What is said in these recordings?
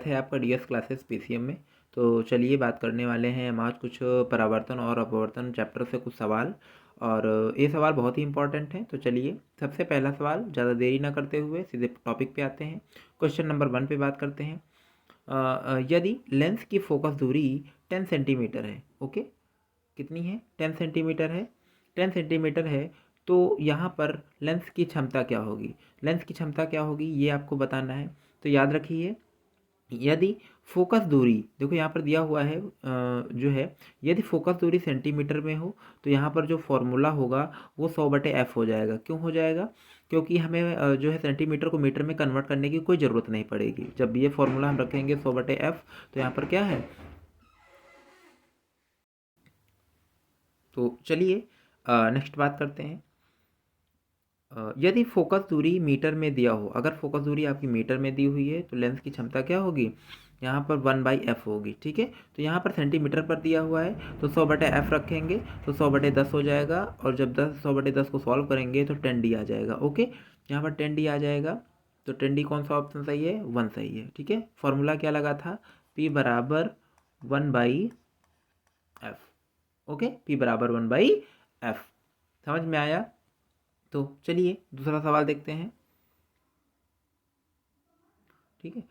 है आपका DS classes PCM में। तो चलिए बात करने वाले हैं हम आज कुछ परावर्तन और अपवर्तन चैप्टर से कुछ सवाल, और ये सवाल बहुत ही इंपॉर्टेंट हैं। तो चलिए सबसे पहला सवाल, ज़्यादा देरी ना करते हुए सीधे टॉपिक पे आते हैं। क्वेश्चन नंबर 1 पे बात करते हैं। यदि लेंस की फोकस दूरी 10 सेंटीमीटर है, ओके, कितनी है? 10 सेंटीमीटर है। 10 सेंटीमीटर है तो यहाँ पर लेंस की क्षमता क्या होगी? लेंस की क्षमता क्या होगी ये आपको बताना है। तो याद रखिए, यदि फोकस दूरी, देखो यहाँ पर दिया हुआ है जो है, यदि फोकस दूरी सेंटीमीटर में हो तो यहाँ पर जो फॉर्मूला होगा वो 100/f हो जाएगा। क्यों हो जाएगा? क्योंकि हमें जो है सेंटीमीटर को मीटर में कन्वर्ट करने की कोई ज़रूरत नहीं पड़ेगी। जब ये फॉर्मूला हम रखेंगे 100/f, तो यहाँ पर क्या है, तो चलिए नेक्स्ट बात करते हैं। यदि फोकस दूरी मीटर में दिया हो, अगर फोकस दूरी आपकी मीटर में दी हुई है तो लेंस की क्षमता क्या होगी? यहाँ पर 1/f होगी। ठीक है, तो यहाँ पर सेंटीमीटर पर दिया हुआ है तो 100/f रखेंगे तो 100/10 हो जाएगा, और जब 100/10 को सॉल्व करेंगे तो 10d आ जाएगा। ओके, यहाँ पर 10d आ जाएगा। तो 10d कौन सा ऑप्शन सही है? 1 सही है। ठीक है, फॉर्मूला क्या लगा था? p बराबर 1/f। ओके, p बराबर 1/f। समझ में आया? तो चलिए दूसरा सवाल देखते हैं। ठीक है,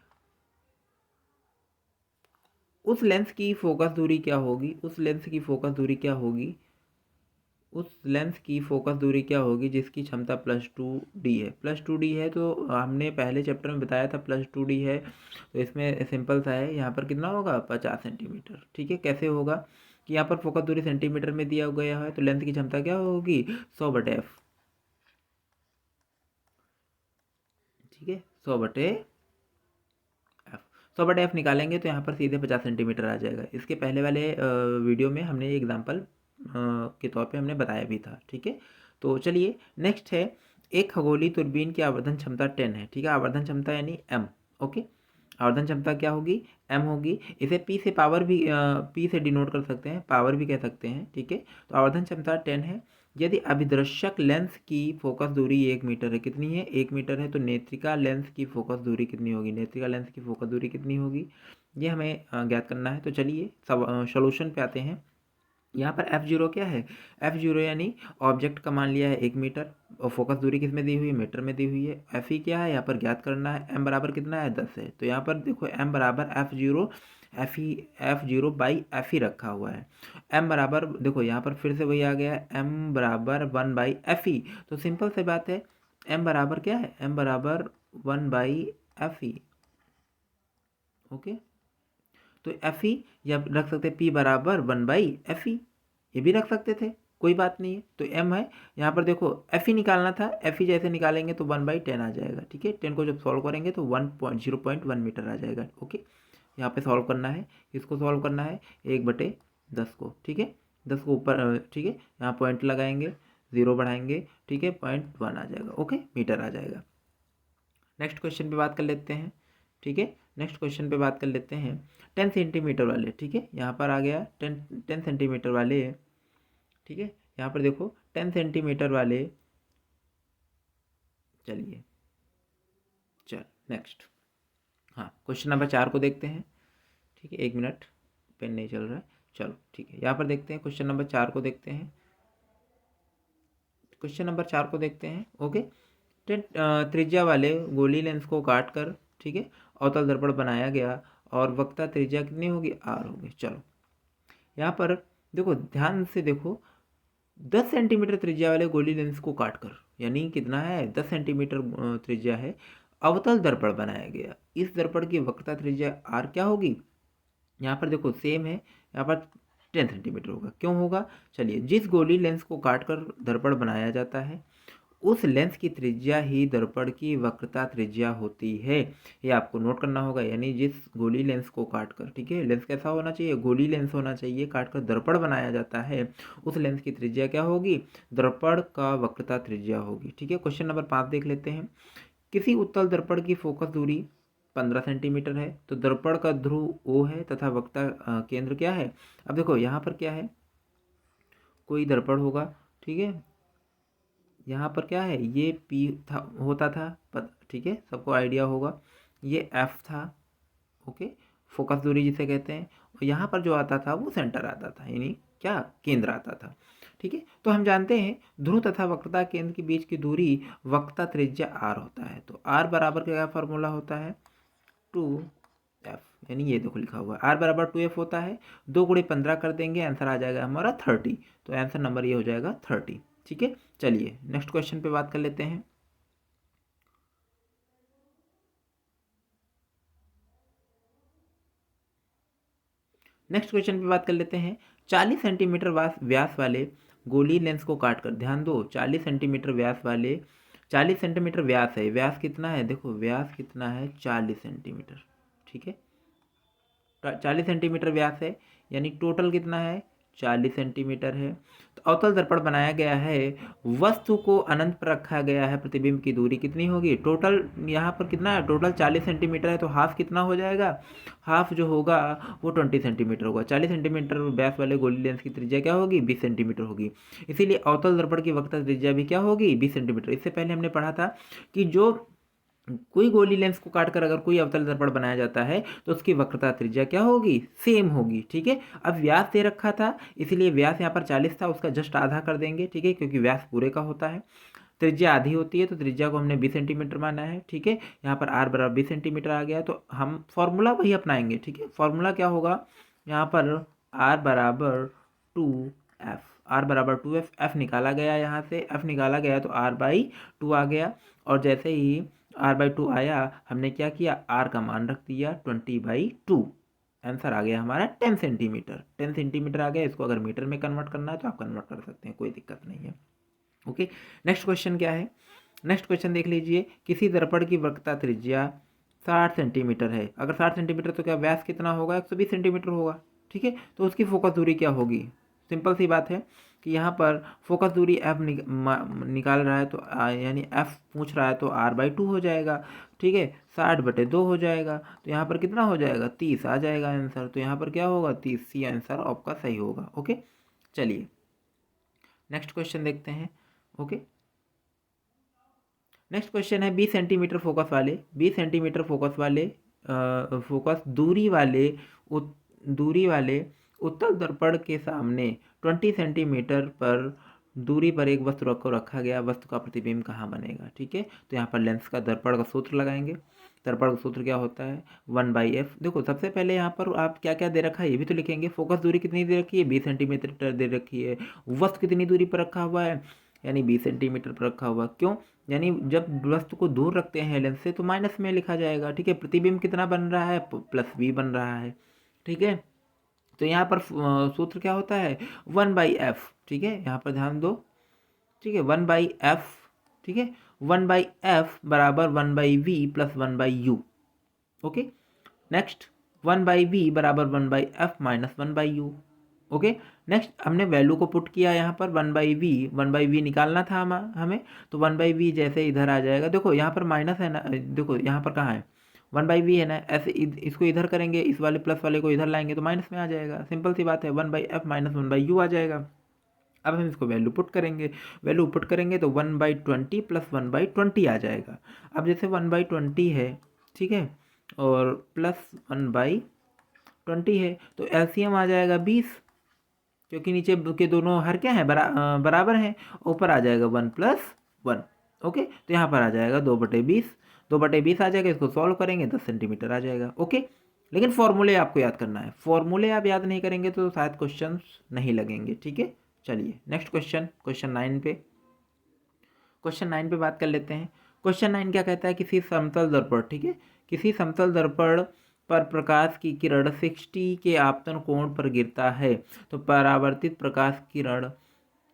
उस लेंस की फोकस दूरी क्या होगी? उस लेंस की फोकस दूरी क्या होगी? उस लेंस की फोकस दूरी क्या होगी जिसकी क्षमता +2d है? +2d है तो हमने पहले चैप्टर में बताया था +2d है, तो इसमें सिंपल सा है, यहाँ पर कितना होगा? 50 सेंटीमीटर। ठीक है, कैसे होगा कि यहाँ पर फोकस दूरी सेंटीमीटर में दिया गया है तो लेंस की क्षमता क्या होगी? 100/f। ठीक है, 100/f। 100/f निकालेंगे तो यहाँ पर सीधे 50 सेंटीमीटर आ जाएगा। इसके पहले वाले वीडियो में हमने एग्जाम्पल के तौर पे हमने बताया भी था। ठीक है, तो चलिए नेक्स्ट है, एक खगोलीय दूरबीन की आवर्धन क्षमता 10 है। ठीक है, आवर्धन क्षमता यानी m। ओके, आवर्धन क्षमता क्या होगी? m होगी। इसे p से पावर भी p से डिनोट कर सकते हैं, पावर भी कह सकते हैं। ठीक है, तो आवर्धन क्षमता 10 है। यदि अभिदर्शक लेंस की फोकस दूरी 1 मीटर है, कितनी है? 1 मीटर है, तो नेत्रिका लेंस की फोकस दूरी कितनी होगी? नेत्रिका लेंस की फोकस दूरी कितनी होगी ये हमें ज्ञात करना है। तो चलिए सब सोल्यूशन पे आते हैं। यहाँ पर f0 क्या है? f0 यानी ऑब्जेक्ट का मान लिया है 1 मीटर, और फोकस दूरी किस में दी हुई है? मीटर में दी हुई है। f क्या है यहाँ पर ज्ञात करना है? m बराबर कितना है? 10 है। तो यहाँ पर देखो m बराबर f0/f ही रखा हुआ है। m बराबर, देखो यहाँ पर फिर से वही आ गया है, m बराबर 1/f ही। तो सिंपल से बात है, m बराबर क्या है? m बराबर 1/f ही। ओके, तो एफ ई, या रख सकते p बराबर 1/f ई, ये भी रख सकते थे, कोई बात नहीं है। तो m है, यहाँ पर देखो एफ ई निकालना था, एफ ई जैसे निकालेंगे तो 1/10 आ जाएगा। ठीक है, 10 को जब सॉल्व करेंगे तो 0.1 मीटर आ जाएगा। ओके, यहाँ पे सॉल्व करना है, इसको सॉल्व करना है 1/10 को। ठीक है, 10 को ऊपर, ठीक है, यहाँ पॉइंट लगाएंगे, 0 बढ़ाएंगे, ठीक है, 0.1 आ जाएगा। ओके, मीटर आ जाएगा। नेक्स्ट क्वेश्चन पे बात कर लेते हैं। ठीक है, नेक्स्ट क्वेश्चन पे बात कर लेते हैं 10 सेंटीमीटर वाले। ठीक है, यहाँ पर आ गया 10 सेंटीमीटर वाले। ठीक है, यहाँ पर देखो 10 सेंटीमीटर वाले। चलिए चल नेक्स्ट, हाँ क्वेश्चन नंबर 4 को देखते हैं। ठीक है, 1 मिनट, पेन नहीं चल रहा है। चलो ठीक है, यहाँ पर देखते हैं क्वेश्चन नंबर 4 को देखते हैं। क्वेश्चन नंबर 4 को देखते हैं। ओके, त्रिज्या वाले गोली लेंस को काट कर, ठीक है, अवतल दर्पण बनाया गया, और वक्रता त्रिज्या कितनी होगी? r होगी। चलो यहाँ पर देखो, ध्यान से देखो, 10 सेंटीमीटर त्रिज्या वाले गोली लेंस को काट कर, यानी कितना है? 10 सेंटीमीटर त्रिज्या है, अवतल दर्पण बनाया गया। इस दर्पण की वक्रता त्रिज्या r क्या होगी? यहाँ पर देखो सेम है, यहाँ पर 10 सेंटीमीटर होगा। क्यों होगा? चलिए, जिस गोली लेंस को काटकर दर्पण बनाया जाता है उस लेंस की त्रिज्या ही दर्पण की वक्रता त्रिज्या होती है। ये आपको नोट करना होगा, यानी जिस गोली लेंस को काटकर, ठीक है, लेंस कैसा होना चाहिए? गोली लेंस होना चाहिए, काटकर दर्पण बनाया जाता है, उस लेंस की त्रिज्या क्या होगी? दर्पण का वक्रता त्रिज्या होगी। ठीक है, क्वेश्चन नंबर 5 देख लेते हैं। किसी उत्तल दर्पण की फोकस दूरी 15 सेंटीमीटर है, तो दर्पण का ध्रुव O है तथा वक्रता केंद्र क्या है? अब देखो यहाँ पर क्या है, कोई दर्पण होगा, ठीक है, यहाँ पर क्या है, ये P था, होता था, ठीक है, सबको आइडिया होगा, ये F था। ओके, फोकस दूरी जिसे कहते हैं। और यहाँ पर जो आता था वो सेंटर आता था, यानी क्या, केंद्र आता था। ठीक है, तो हम जानते हैं ध्रुव तथा वक्रता केंद्र के बीच की दूरी वक्रता त्रिज्या r होता है। तो r बराबर क्या फॉर्मूला होता है, 2f, यानी ये देखो लिखा हुआ है r बराबर 2f होता है। 2 गुणे 15 कर देंगे, आंसर आ जाएगा हमारा 30। तो आंसर नंबर ये हो जाएगा 30। ठीक है, चलिए नेक्स्ट क्वेश्चन पे बात कर लेते हैं। नेक्स्ट क्वेश्चन पे बात कर लेते हैं। 40 सेंटीमीटर व्यास वाले गोलीय लेंस को काटकर, ध्यान दो 40 सेंटीमीटर व्यास वाले, 40 सेंटीमीटर व्यास है, व्यास कितना है, देखो व्यास कितना है 40 सेंटीमीटर। ठीक है, 40 सेंटीमीटर व्यास है, यानी टोटल कितना है 40 सेंटीमीटर है। तो अवतल दर्पण बनाया गया है, वस्तु को अनंत पर रखा गया है, प्रतिबिंब की दूरी कितनी होगी, टोटल यहाँ पर कितना है, टोटल 40 सेंटीमीटर है, तो हाफ कितना हो जाएगा, हाफ जो होगा वो 20 सेंटीमीटर होगा। 40 सेंटीमीटर व्यास वाले गोली लेंस की त्रिज्या क्या होगी, 20 सेंटीमीटर होगी। इसीलिए अवतल दर्पण की वक्रता त्रिज्या भी क्या होगी, 20 सेंटीमीटर। इससे पहले हमने पढ़ा था कि जो कोई गोली लेंस को काटकर अगर कोई अवतल दर्पण बनाया जाता है तो उसकी वक्रता त्रिज्या क्या होगी, सेम होगी। ठीक है, अब व्यास दे रखा था, इसलिए व्यास यहाँ पर 40 था, उसका जस्ट आधा कर देंगे। ठीक है, क्योंकि व्यास पूरे का होता है, त्रिज्या आधी होती है, तो त्रिज्या को हमने 20 सेंटीमीटर माना है। ठीक है, यहाँ पर r बराबर 20 सेंटीमीटर आ गया, तो हम फॉर्मूला वही अपनाएंगे। ठीक है, फॉर्मूला क्या होगा यहाँ पर, r बराबर 2f, r बराबर 2f, f निकाला गया, यहाँ से f निकाला गया तो r/2 आ गया। और जैसे ही r/2 आया, हमने क्या किया, r का मान रख दिया 20/2। आंसर आ गया हमारा 10 सेंटीमीटर। 10 सेंटीमीटर आ गया, इसको अगर मीटर में कन्वर्ट करना है तो आप कन्वर्ट कर सकते हैं, कोई दिक्कत नहीं है। ओके, नेक्स्ट क्वेश्चन क्या है, नेक्स्ट क्वेश्चन देख लीजिए। किसी दर्पण की वक्रता त्रिज्या 60 सेंटीमीटर है, अगर 60 सेंटीमीटर तो क्या व्यास कितना होगा, 120 सेंटीमीटर होगा। ठीक है, तो उसकी फोकस दूरी क्या होगी, सिंपल सी बात है कि यहाँ पर फोकस दूरी f निकाल रहा है, तो यानी f पूछ रहा है, तो r/2 हो जाएगा। ठीक है, 60/2 हो जाएगा, तो यहाँ पर कितना हो जाएगा, 30 आ जाएगा आंसर। तो यहाँ पर क्या होगा, 30, सी आंसर आपका सही होगा। ओके, चलिए नेक्स्ट क्वेश्चन देखते हैं। ओके, नेक्स्ट क्वेश्चन है 20 सेंटीमीटर फोकस वाले, 20 सेंटीमीटर फोकस वाले फोकस दूरी वाले उत्तल दर्पण के सामने 20 सेंटीमीटर पर दूरी पर एक वस्तु को रखा गया, वस्तु का प्रतिबिंब कहाँ बनेगा। ठीक है, तो यहाँ पर लेंस का दर्पण का सूत्र लगाएंगे। दर्पण का सूत्र क्या होता है, 1/f। देखो सबसे पहले यहाँ पर आप क्या क्या दे रखा है ये भी तो लिखेंगे। फोकस दूरी कितनी दे रखी है, 20 सेंटीमीटर दे रखी है। वस्तु कितनी दूरी पर रखा हुआ है, यानी 20 सेंटीमीटर पर रखा हुआ। क्यों, यानी जब वस्तु को दूर रखते हैं लेंस से तो माइनस में लिखा जाएगा। ठीक है, प्रतिबिंब कितना बन रहा है, +v बन रहा है। ठीक है, तो यहाँ पर सूत्र क्या होता है, 1/f। ठीक है, यहाँ पर ध्यान दो। ठीक है, 1/f। ठीक है, 1/f बराबर 1/v + 1/u। Okay, next 1/v बराबर 1/f - 1/u। ओके, नेक्स्ट हमने वैल्यू को पुट किया यहाँ पर 1/v निकालना था हमें, तो 1/v जैसे इधर आ जाएगा। देखो यहाँ पर माइनस है ना, देखो यहाँ पर कहाँ है, 1/v है ना, ऐसे इसको इधर करेंगे, इस वाले प्लस वाले को इधर लाएंगे तो माइनस में आ जाएगा। सिंपल सी बात है, 1/f - 1/u आ जाएगा। अब हम इसको वैल्यू पुट करेंगे, वैल्यू पुट करेंगे तो 1/20 + 1/20 आ जाएगा। अब जैसे 1/20 है, ठीक है, और प्लस 1/20 है, तो एलसीएम आ जाएगा 20, क्योंकि नीचे के दोनों हर क्या है, बराबर हैं। ऊपर आ जाएगा 1 + 1। ओके, तो यहाँ पर आ जाएगा 2/20, 2/20 आ जाएगा। इसको सॉल्व करेंगे 10 सेंटीमीटर आ जाएगा। ओके, लेकिन फॉर्मूले आपको याद करना है, फॉर्मूले आप याद नहीं करेंगे तो शायद क्वेश्चन नहीं लगेंगे। ठीक है, चलिए नेक्स्ट क्वेश्चन 9 पे, क्वेश्चन 9 पे बात कर लेते हैं। क्वेश्चन 9 क्या कहता है, किसी समतल दर्पण, ठीक है, किसी समतल दर्पण पर प्रकाश की किरण 60 के आपतन कोण पर गिरता है, तो परावर्तित प्रकाश किरण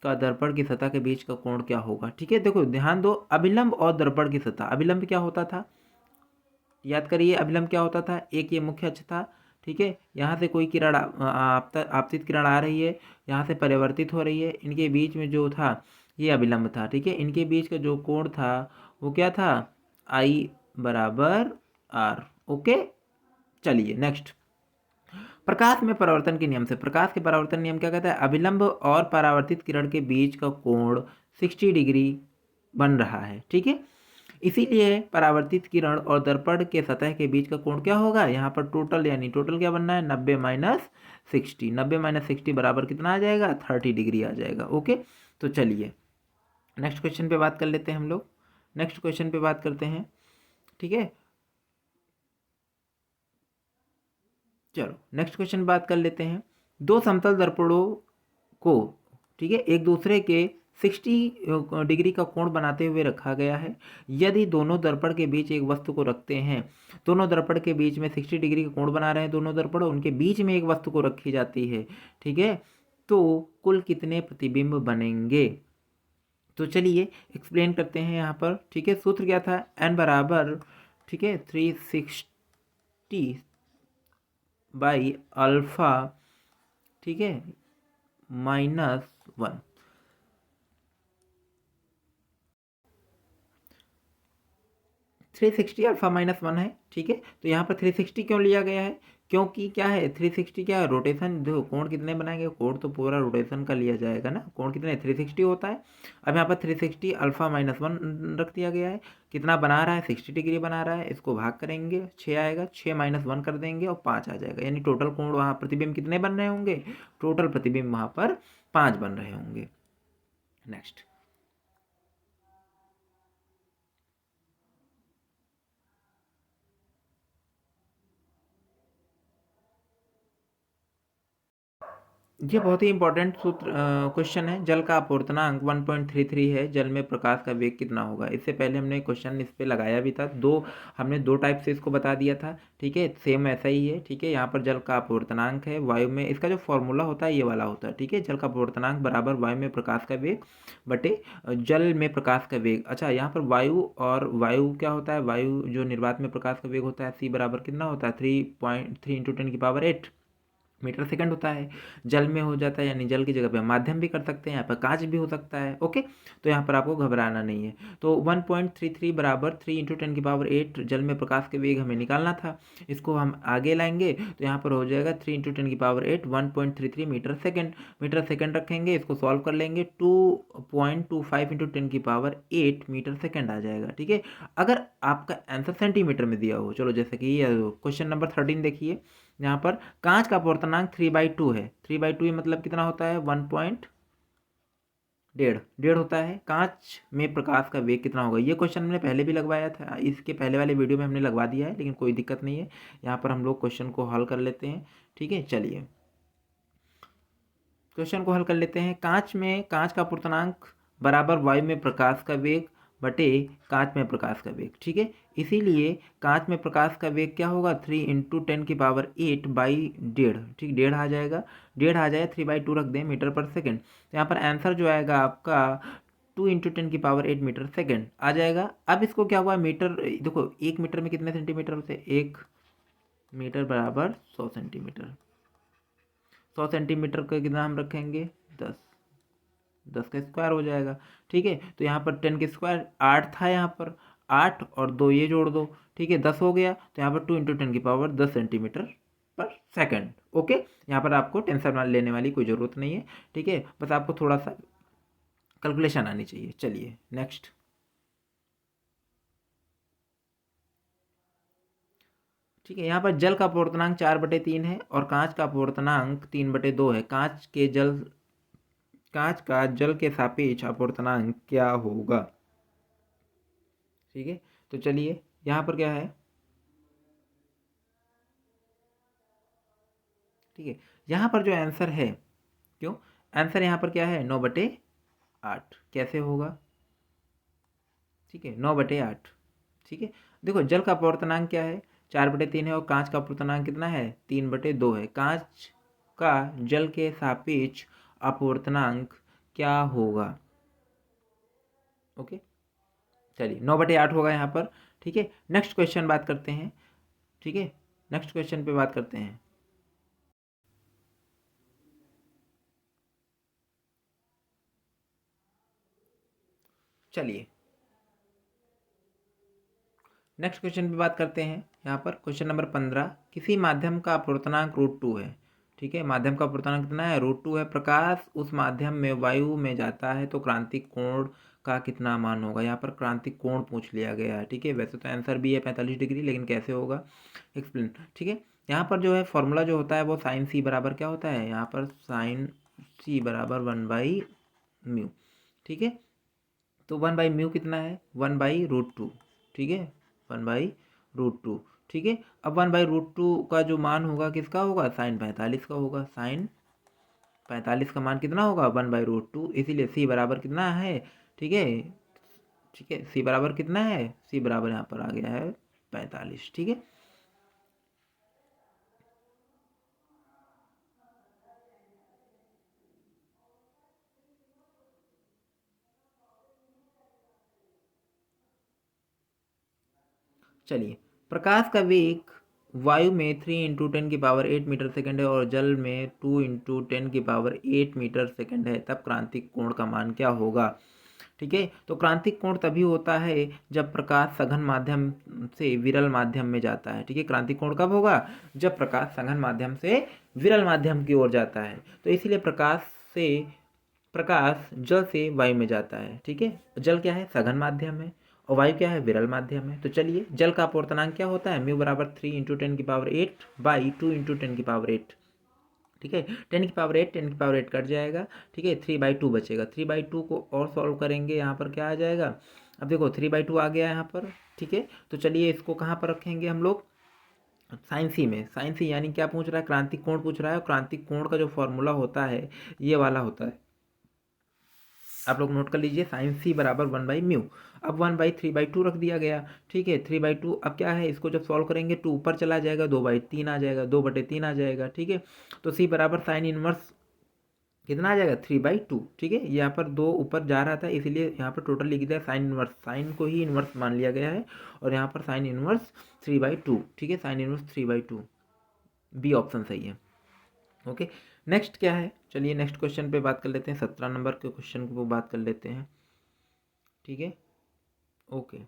का दर्पण की सतह के बीच का कोण क्या होगा। ठीक है, देखो ध्यान दो, अभिलंब और दर्पण की सतह, अभिलंब क्या होता था, याद करिए, अभिलंब क्या होता था, एक ये मुख्य अक्ष था। ठीक है, यहाँ से कोई किरण आपतित किरण आ रही है, यहाँ से परिवर्तित हो रही है, इनके बीच में जो था ये अभिलंब था। ठीक है, इनके बीच का जो कोण था वो क्या था, I = R। ओके, चलिए नेक्स्ट, प्रकाश में परावर्तन के नियम से, प्रकाश के परावर्तन नियम क्या कहता है, अभिलंब और परावर्तित किरण के बीच का कोण 60 डिग्री बन रहा है। ठीक है, इसीलिए परावर्तित किरण और दर्पण के सतह के बीच का कोण क्या होगा, यहाँ पर टोटल यानी टोटल क्या बनना है 90 माइनस 60, 90 माइनस 60 बराबर कितना आ जाएगा 30 डिग्री आ जाएगा। ओके, तो चलिए नेक्स्ट क्वेश्चन पे बात कर लेते हैं हम लोग। नेक्स्ट क्वेश्चन पे बात करते हैं, ठीक है। चलो नेक्स्ट क्वेश्चन बात कर लेते हैं। दो समतल दर्पणों को, ठीक है, एक दूसरे के 60 डिग्री का कोण बनाते हुए रखा गया है। यदि दोनों दर्पण के बीच एक वस्तु को रखते हैं, दोनों दर्पण के बीच में 60 डिग्री का कोण बना रहे हैं दोनों दर्पण, उनके बीच में एक वस्तु को रखी जाती है, ठीक है, तो कुल कितने प्रतिबिंब बनेंगे। तो चलिए एक्सप्लेन करते हैं यहाँ पर, ठीक है। सूत्र क्या था, n बराबर, ठीक है, 360 बाई अल्फा, ठीक है, -1। 360 अल्फा -1 है, ठीक है। तो यहाँ पर 360 क्यों लिया गया है, क्योंकि क्या है 360 क्या है, रोटेशन। देखो कोण कितने बनाएंगे, कोण तो पूरा रोटेशन का लिया जाएगा ना, कोण कितने 360 होता है। अब यहाँ पर 360 अल्फा -1 रख दिया गया है, कितना बना रहा है 60 डिग्री बना रहा है। इसको भाग करेंगे 6 आएगा, 6 -1 कर देंगे और 5 आ जाएगा, यानी टोटल कोण वहाँ प्रतिबिंब कितने बन रहे होंगे, टोटल प्रतिबिंब वहाँ पर 5 बन रहे होंगे। नेक्स्ट, ये बहुत ही इंपॉर्टेंट सूत्र क्वेश्चन है। जल का अपूर्तनांक 1.33 है, जल में प्रकाश का वेग कितना होगा। इससे पहले हमने क्वेश्चन इस पे लगाया भी था, हमने दो टाइप से इसको बता दिया था, ठीक है। सेम ऐसा ही है, ठीक है। यहाँ पर जल का अपूर्तनांक है, वायु में इसका जो फॉर्मूला होता है ये वाला होता है, ठीक है। जल का अपूर्तनांक बराबर वायु में प्रकाश का वेग बटे जल में प्रकाश का वेग। अच्छा, यहाँ पर वायु क्या होता है, वायु जो निर्वात में प्रकाश का वेग होता है, सी बराबर कितना होता है 3.3 × 10⁸ मीटर सेकंड होता है। जल में हो जाता है, यानी जल की जगह पे माध्यम भी कर सकते हैं, यहाँ पर कांच भी हो सकता है। ओके, तो यहाँ पर आपको घबराना नहीं है। तो 1.33 बराबर 3 × 10⁸ जल में प्रकाश के वेग हमें निकालना था, इसको हम आगे लाएंगे तो यहाँ पर हो जाएगा 3 × 10⁸ 1.33 मीटर सेकंड रखेंगे, इसको सॉल्व कर लेंगे 2.25 × 10⁸ मीटर सेकंड आ जाएगा, ठीक है। अगर आपका आंसर सेंटीमीटर में दिया हो, चलो जैसे कि क्वेश्चन नंबर 13 देखिए, यहाँ पर कांच का अपूर्तनांक 3/2 है। 3/2 मतलब कितना होता है 1.1.5 होता है। कांच में प्रकाश का वेग कितना होगा, ये क्वेश्चन हमने पहले भी लगवाया था, इसके पहले वाले वीडियो में हमने लगवा दिया है, लेकिन कोई दिक्कत नहीं है। यहाँ पर हम लोग क्वेश्चन को हल कर लेते हैं, ठीक है। चलिए क्वेश्चन को हल कर लेते हैं। कांच का अपूर्तनांक बराबर वायु में प्रकाश का वेग बटे कांच में प्रकाश का वेग, ठीक है। इसीलिए कांच में प्रकाश का वेग क्या होगा 3 × 10⁸/1/1.5, ठीक, 1.5 आ जाएगा, 1.5 आ जाएगा, 3/2 रख दें मीटर पर सेकेंड। तो यहाँ पर आंसर जो आएगा आपका 2 × 10⁸ मीटर सेकेंड आ जाएगा। अब इसको क्या हुआ मीटर, देखो 1 मीटर में कितने सेंटीमीटर होते हैं, 1 मीटर बराबर 100 सेंटीमीटर। 100 सेंटीमीटर का कितना हम रखेंगे 10 का स्क्वायर हो जाएगा, ठीक है। तो यहाँ पर 10 के स्क्वायर 8 था, यहाँ पर 8 और 2 ये जोड़ दो, ठीक है, 10 हो गया। तो यहाँ पर 2 × 10⁻10 सेंटीमीटर पर सेकंड। ओके, यहाँ पर आपको टेंशन लेने वाली कोई ज़रूरत नहीं है, ठीक है, बस आपको थोड़ा सा कैलकुलेशन आनी चाहिए। चलिए नेक्स्ट, ठीक है। यहाँ पर जल का अपूर्तनांक 4/3 है और कांच का अपूर्तनांक 3/2 है। कांच का जल के सापेक्ष अपूर्तनांक क्या होगा, ठीक है। तो चलिए यहाँ पर क्या है, ठीक है, यहाँ पर जो आंसर है, क्यों आंसर यहाँ पर क्या है 9/8, कैसे होगा, ठीक है, 9/8, ठीक है। देखो जल का अपूर्तनांक क्या है 4/3 है और कांच का अपूर्तनांक कितना है 3/2 है। कांच का जल के सापेक्ष अपूर्तनांक क्या होगा, ओके। चलिए 9/8 होगा यहाँ पर, ठीक है। नेक्स्ट क्वेश्चन बात करते हैं, ठीक है, नेक्स्ट क्वेश्चन पे बात करते हैं। चलिए नेक्स्ट क्वेश्चन पे बात करते हैं। यहाँ पर क्वेश्चन नंबर 15, किसी माध्यम का अपूर्तनांक √2 है, ठीक है। माध्यम का अपूर्तनांक कितना है √2 है। प्रकाश उस माध्यम में वायु में जाता है तो क्रांतिक कोण का कितना मान होगा। यहाँ पर क्रांतिक कोण पूछ लिया गया है, ठीक है। वैसे तो आंसर भी है 45 डिग्री, लेकिन कैसे होगा एक्सप्लेन, ठीक है। यहाँ पर जो है फॉर्मूला जो होता है वो साइन सी बराबर क्या होता है, यहाँ पर साइन सी बराबर 1/μ, ठीक है। तो 1/μ कितना है, 1/√2, ठीक है, 1/√2, ठीक है। अब 1/√2 का जो मान होगा किसका होगा, साइन 45 का होगा। साइन 45 का मान कितना होगा, 1/√2, इसीलिए सी बराबर कितना है, ठीक है, ठीक है। सी बराबर कितना है, सी बराबर यहाँ पर आ गया है 45, ठीक है। चलिए, प्रकाश का वेग वायु में 3 × 10⁸ मीटर सेकंड है और जल में 2 × 10⁸ मीटर सेकंड है, तब क्रांतिक कोण का मान क्या होगा, ठीक है। तो क्रांतिक कोण तभी होता है जब प्रकाश सघन माध्यम से विरल माध्यम में जाता है, ठीक है। क्रांतिक कोण कब होगा, जब प्रकाश सघन माध्यम से विरल माध्यम की ओर जाता है। तो इसीलिए प्रकाश जल से वायु में जाता है, ठीक है। जल क्या है, सघन माध्यम है, और वायु क्या है, विरल माध्यम है। तो चलिए, जल का अपवर्तनांक क्या होता है, म्यू बराबर 3 × 10⁸/2, ठीक है। 10⁸ कट जाएगा, ठीक है, 3/2 बचेगा। 3/2 को और सॉल्व करेंगे, यहाँ पर क्या आ जाएगा, अब देखो 3/2 आ गया यहाँ पर, ठीक है। तो चलिए इसको कहाँ पर रखेंगे हम लोग, साइन सी में। साइन सी यानी क्या पूछ रहा है, क्रांतिक कोण पूछ रहा है, और क्रांतिक कोण का जो फॉर्मूला होता है ये वाला होता है, आप लोग नोट कर लीजिए, साइन सी बराबर 1/μ। अब 1/3/2 रख दिया गया, ठीक है। 3/2 अब क्या है, इसको जब सॉल्व करेंगे 2 ऊपर चला जाएगा, 2/3 आ जाएगा, 2/3 आ जाएगा, ठीक है। तो सी बराबर साइन इनवर्स कितना आ जाएगा, 3/2, ठीक है। यहाँ पर 2 ऊपर जा रहा था, इसीलिए यहाँ पर टोटल लिख दिया साइन इनवर्स, साइन को ही इनवर्स मान लिया गया है, और यहाँ पर साइन इनवर्स 3/2, ठीक है, साइन इनवर्स 3/2, बी ऑप्शन सही है। ओके, नेक्स्ट क्या है, चलिए नेक्स्ट क्वेश्चन पे बात कर लेते हैं, 17 नंबर के क्वेश्चन को बात कर लेते हैं, ठीक है। ओके,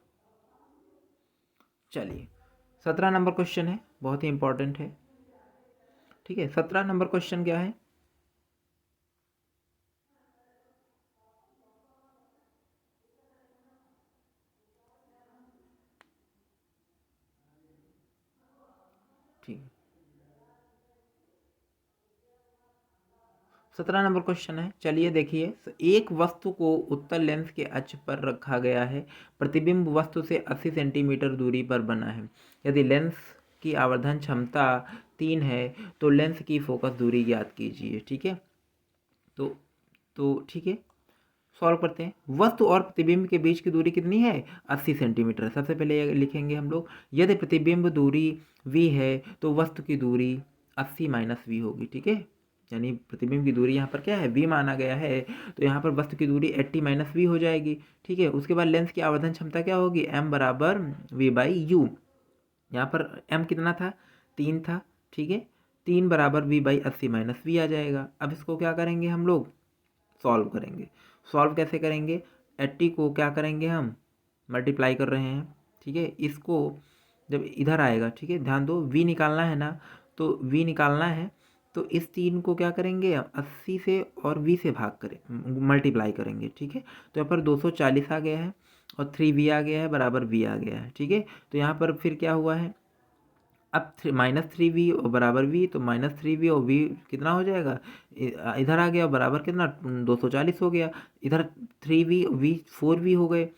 चलिए 17 नंबर क्वेश्चन है, बहुत ही इंपॉर्टेंट है, ठीक है। 17 नंबर क्वेश्चन क्या है, ठीक है। 17 नंबर क्वेश्चन है, चलिए देखिए, एक वस्तु को उत्तल लेंस के अक्ष पर रखा गया है, प्रतिबिंब वस्तु से 80 सेंटीमीटर दूरी पर बना है। यदि लेंस की आवर्धन क्षमता 3 है तो लेंस की फोकस दूरी ज्ञात कीजिए, ठीक है। तो ठीक है, सॉल्व करते हैं। वस्तु और प्रतिबिंब के बीच की दूरी कितनी है, 80 सेंटीमीटर। सबसे पहले ये लिखेंगे हम लोग, यदि प्रतिबिंब दूरी v है तो वस्तु की दूरी 80 - v होगी, ठीक है। यानी प्रतिबिंब की दूरी यहाँ पर क्या है, v माना गया है, तो यहाँ पर वस्तु की दूरी 80 - v हो जाएगी, ठीक है। उसके बाद लेंस की आवर्धन क्षमता क्या होगी, m बराबर v/u। यहाँ पर m कितना था, 3 था, ठीक है। 3 बराबर v/80 - v आ जाएगा। अब इसको क्या करेंगे हम लोग, सॉल्व करेंगे। सॉल्व कैसे करेंगे, 80 को क्या करेंगे हम, मल्टीप्लाई कर रहे हैं, ठीक है। इसको जब इधर आएगा, ठीक है, ध्यान दो, v निकालना है ना, तो v निकालना है, तो इस 3 को क्या करेंगे, 80 से और v से भाग करें, मल्टीप्लाई करेंगे, ठीक है। तो यहाँ पर 240 आ गया है, और 3v आ गया है, बराबर v आ गया है, ठीक है। तो यहाँ पर फिर क्या हुआ है, अब -3v और बराबर v, तो -3v और v कितना हो जाएगा, इधर आ गया, बराबर कितना 240 हो गया। इधर 3v v 4v हो गए,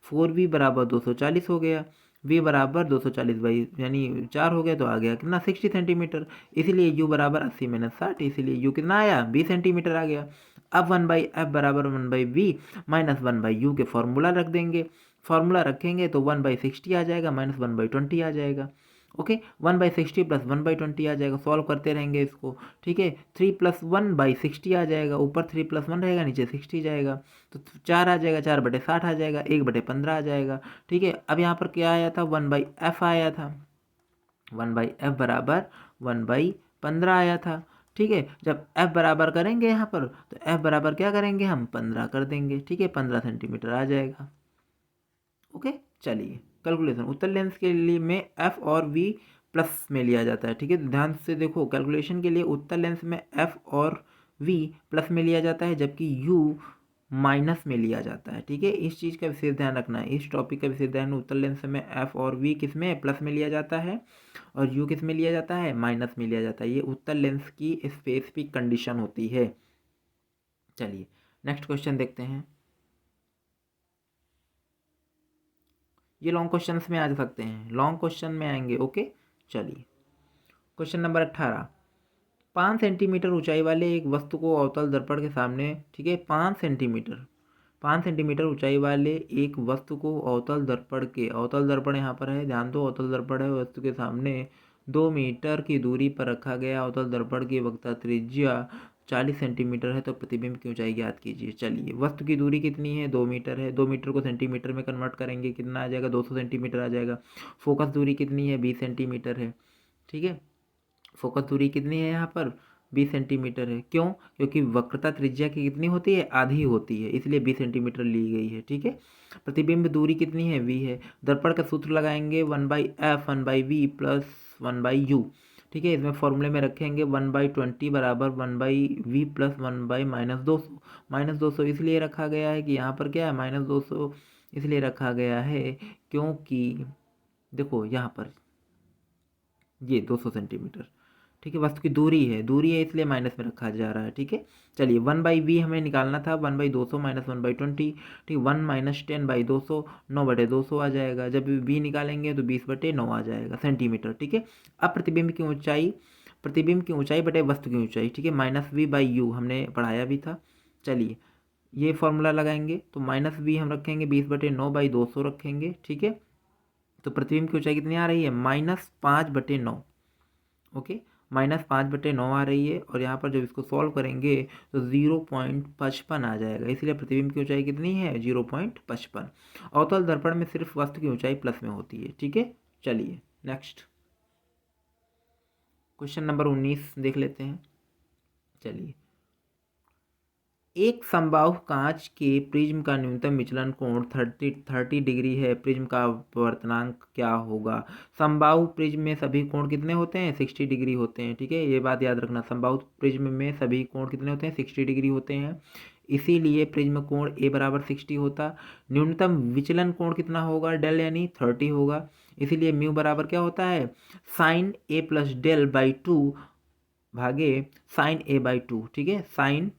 4v बराबर 240 हो गया, v बराबर 240 यानी 4 हो गया, तो आ गया कितना 60 सेंटीमीटर। इसीलिए u बराबर 80 - 60, इसीलिए u कितना आया, 20 सेंटीमीटर आ गया। अब 1/f बराबर 1/v - 1/u के फॉर्मूला रख देंगे, फॉर्मूला रखेंगे तो 1/60 आ जाएगा, -1/20 आ जाएगा। ओके, 1/60 + 1/20 आ जाएगा, सॉल्व करते रहेंगे इसको, ठीक है। 3 + 1/60 आ जाएगा, ऊपर 3 + 1 रहेगा, नीचे 60 जाएगा, तो 4 आ जाएगा, 4/60 आ जाएगा, 1/15 आ जाएगा, ठीक है। अब यहाँ पर क्या आया था, 1/f आया था, 1/f बराबर 1/15 आया था, ठीक है। जब f बराबर करेंगे यहाँ पर, तो f बराबर क्या करेंगे हम, 15 कर देंगे, ठीक है, 15 सेंटीमीटर आ जाएगा। ओके, चलिए कैलकुलेशन, उत्तल लेंस के लिए में f और v प्लस में लिया जाता है, ठीक है। तो ध्यान से देखो, कैलकुलेशन के लिए उत्तल लेंस में f और v प्लस में लिया जाता है, जबकि u माइनस में लिया जाता है। ठीक है, इस चीज़ का विशेष ध्यान रखना है, इस टॉपिक का विशेष ध्यान। उत्तल लेंस में एफ और वी किस में प्लस में लिया जाता है और यू किस में लिया जाता है, माइनस में लिया जाता है। ये उत्तल लेंस की स्पेसिफिक कंडीशन होती है। चलिए नेक्स्ट क्वेश्चन देखते हैं। ये लॉन्ग क्वेश्चंस में आ सकते हैं, लॉन्ग क्वेश्चन में आएंगे। ओके चलिए क्वेश्चन नंबर 18। 5 सेंटीमीटर ऊंचाई वाले एक वस्तु को अवतल दर्पण के सामने, ठीक है, 5 सेंटीमीटर ऊंचाई वाले एक वस्तु को अवतल दर्पण के, अवतल दर्पण यहाँ पर है, ध्यान दो, अवतल दर्पण है, वस्तु के सामने 2 मीटर की दूरी पर रखा गया। अवतल दर्पण की वक्रता त्रिज्या 40 सेंटीमीटर है, तो प्रतिबिंब की ऊंचाई ज्ञात कीजिए। चलिए वस्तु की दूरी कितनी है, 2 मीटर है, 2 मीटर को सेंटीमीटर में कन्वर्ट करेंगे, कितना आ जाएगा, 200 सेंटीमीटर आ जाएगा। फोकस दूरी कितनी है, 20 सेंटीमीटर है। ठीक है, फोकस दूरी कितनी है यहाँ पर, 20 सेंटीमीटर है। क्यों, क्योंकि वक्रता त्रिज्या की कितनी होती है, आधी होती है, इसलिए 20 सेंटीमीटर ली गई है। ठीक है, प्रतिबिंब दूरी कितनी है, v है। दर्पण का सूत्र लगाएंगे 1/f 1/v प्लस 1/u। ठीक है, इसमें फॉर्मूले में रखेंगे 1/20 बराबर 1/v प्लस 1/-200। -200 इसलिए रखा गया है कि यहाँ पर क्या है, -200 इसलिए रखा गया है क्योंकि देखो यहाँ पर ये 200 सेंटीमीटर, ठीक है, वस्तु की दूरी है इसलिए माइनस में रखा जा रहा है। ठीक है, चलिए 1/v हमें निकालना था, 1/200 माइनस 1/20, ठीक, 1 - 10/200 9/200 आ जाएगा। जब v निकालेंगे तो 20/9 आ जाएगा सेंटीमीटर। ठीक है, अब प्रतिबिंब की ऊंचाई बटे वस्तु की ऊंचाई, ठीक है, -v/u हमने पढ़ाया भी था। चलिए ये फॉर्मूला लगाएंगे तो -v हम रखेंगे 20/9/200 रखेंगे। ठीक है, तो प्रतिबिंब की ऊंचाई कितनी आ रही है, -5/9। ओके, -5/9 आ रही है, और यहाँ पर जब इसको सॉल्व करेंगे तो 0.55 आ जाएगा, इसलिए प्रतिबिंब की ऊंचाई कितनी है, 0.55। अवतल दर्पण में सिर्फ वस्तु की ऊंचाई प्लस में होती है। ठीक है, चलिए नेक्स्ट क्वेश्चन नंबर 19 देख लेते हैं। चलिए, एक समबाहु कांच के प्रिज्म का न्यूनतम विचलन कोण 30 डिग्री है, प्रिज्म का अपवर्तनांक क्या होगा। समबाहु प्रिज्म में सभी कोण कितने होते हैं, 60 डिग्री होते हैं। ठीक है, ये बात याद रखना, समबाहु प्रिज्म में सभी कोण कितने होते हैं, 60 डिग्री होते हैं, इसीलिए प्रिज्म कोण ए बराबर 60 होता। न्यूनतम विचलन कोण कितना होगा, डेल यानी 30 होगा, इसीलिए म्यू बराबर क्या होता है, sine a plus del by 2 भागे साइन ए बाई 2। ठीक है, साइन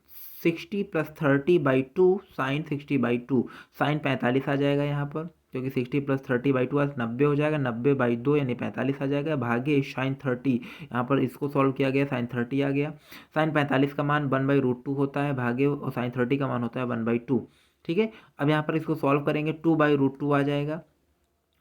60 + 30/2 साइन 60/2, साइन 45 आ जाएगा यहाँ पर, क्योंकि 60 + 30/2 आज 90 हो जाएगा, 90/2 यानी 45 आ जाएगा, भागे साइन 30, यहाँ पर इसको सॉल्व किया गया, साइन 30 आ गया। साइन 45 का मान 1/√2 होता है, भागे और साइन 30 का मान होता है 1/2। ठीक है, अब यहाँ पर इसको सॉल्व करेंगे 2/√2 आ जाएगा।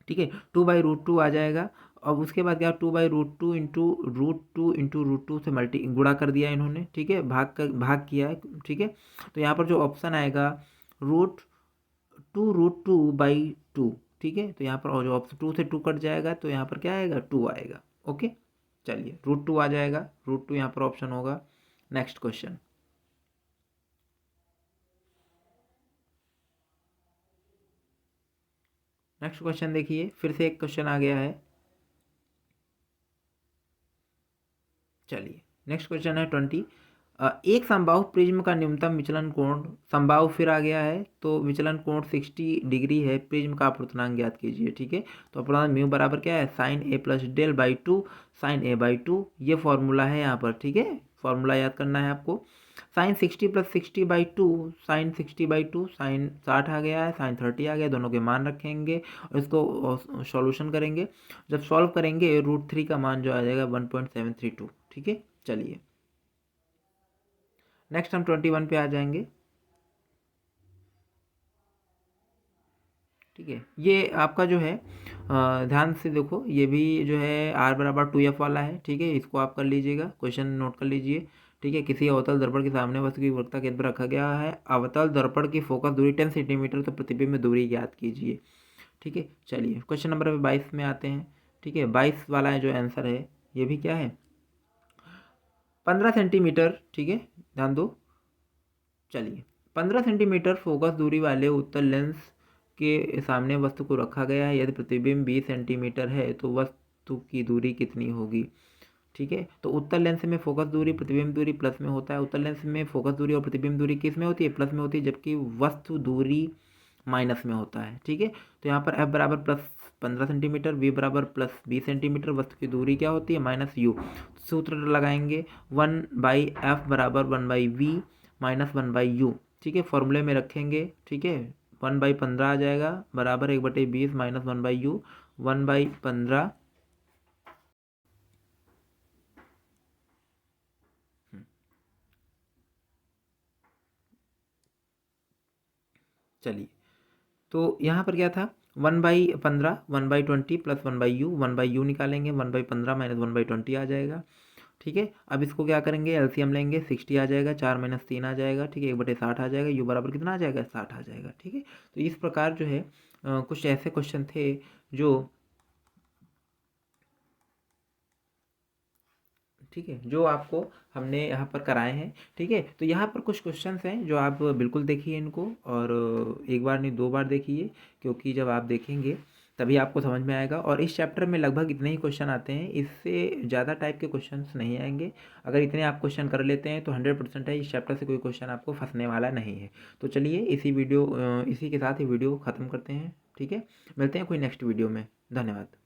ठीक है, 2/√2 आ जाएगा। अब उसके बाद क्या, 2/√2 इंटू √2 से गुणा कर दिया इन्होंने। ठीक है, भाग किया है। ठीक है, तो यहाँ पर जो ऑप्शन आएगा √2√2/2। ठीक है, तो यहाँ पर जो ऑप्शन 2 से 2 कट जाएगा, तो यहाँ पर क्या आएगा, 2 आएगा। ओके, चलिए √2 आ जाएगा, √2 यहाँ पर ऑप्शन होगा। नेक्स्ट क्वेश्चन, नेक्स्ट क्वेश्चन देखिए, फिर से एक क्वेश्चन आ गया है। चलिए नेक्स्ट क्वेश्चन है 20। एक समबाहु प्रिज्म का न्यूनतम विचलन कोण, समबाहु फिर आ गया है, तो विचलन कोण 60 डिग्री है, प्रिज्म का अपवर्तनांक ज्ञात कीजिए। ठीक है, तो अपवर्तनांक म्यू बराबर क्या है, sine a plus del by 2 sine a by 2, ये फॉर्मूला है यहाँ पर। ठीक है, फॉर्मूला याद करना है आपको। साइन 60 + 60/2 साइन 60/2, साइन 60 आ गया है, साइन 30 आ गया, दोनों के मान रखेंगे और इसको सॉल्यूशन करेंगे। जब सॉल्व करेंगे √3 का मान जो आ जाएगा 1.732। ठीक है, चलिए नेक्स्ट हम 21 पे आ जाएंगे। ठीक है, ये आपका जो है ध्यान से देखो, ये भी जो है r बराबर 2f वाला है। ठीक है, इसको आप कर लीजिएगा, क्वेश्चन नोट कर लीजिए। ठीक है, किसी अवतल दर्पण के सामने वस्तु की वक्रता केंद्र पर रखा गया है, अवतल दर्पण की फोकस दूरी 10 सेंटीमीटर, तो प्रतिबिंब में दूरी ज्ञात कीजिए। ठीक है, चलिए क्वेश्चन नंबर 22 में आते हैं। ठीक है, 22 वाला जो आंसर है, ये भी क्या है, 15 सेंटीमीटर। ठीक है, ध्यान दो। चलिए 15 सेंटीमीटर फोकस दूरी वाले उत्तल लेंस के सामने वस्तु को रखा गया है, यदि प्रतिबिंब 20 सेंटीमीटर है तो वस्तु की दूरी कितनी होगी। ठीक है। तो उत्तल लेंस में फोकस दूरी प्रतिबिंब दूरी प्लस में होता है। उत्तल लेंस में फोकस दूरी और प्रतिबिंब दूरी किस में होती है? प्लस में होती है, जबकि वस्तु दूरी माइनस में होता है। ठीक है। तो यहाँ पर एफ बराबर प्लस 15 सेंटीमीटर, वी बराबर प्लस 20 सेंटीमीटर, वस्तु की दूरी क्या होती है? Minus you. सूत्र लगाएंगे 1/f बराबर 1/v माइनस 1/u। ठीक है, फॉर्मूले में रखेंगे। ठीक है, 1/15 आ जाएगा बराबर 1/20 माइनस 1/u। 1/15 चलिए, तो यहाँ पर क्या था? 1/15 1/20 प्लस 1/u। 1/u निकालेंगे, 1/15 माइनस 1/20 आ जाएगा। ठीक है, अब इसको क्या करेंगे? एलसीएम लेंगे, 60 आ जाएगा, 4 माइनस 3 आ जाएगा। ठीक है, 1/60 आ जाएगा, यू बराबर कितना आ जाएगा? 60 आ जाएगा। ठीक है, तो इस प्रकार जो है कुछ ऐसे क्वेश्चन थे जो, ठीक है, जो आपको हमने यहाँ पर कराए हैं। ठीक है, तो यहाँ पर कुछ क्वेश्चंस हैं जो आप बिल्कुल देखिए इनको, और एक बार नहीं 2 बार देखिए, क्योंकि जब आप देखेंगे तभी आपको समझ में आएगा। और इस चैप्टर में लगभग इतने ही क्वेश्चन आते हैं, इससे ज़्यादा टाइप के क्वेश्चंस नहीं आएंगे। अगर इतने आप क्वेश्चन कर लेते हैं तो 100% है, इस चैप्टर से कोई क्वेश्चन आपको फंसने वाला नहीं है। तो चलिए इसी के साथ ही वीडियो ख़त्म करते हैं। ठीक है, मिलते हैं कोई नेक्स्ट वीडियो में। धन्यवाद।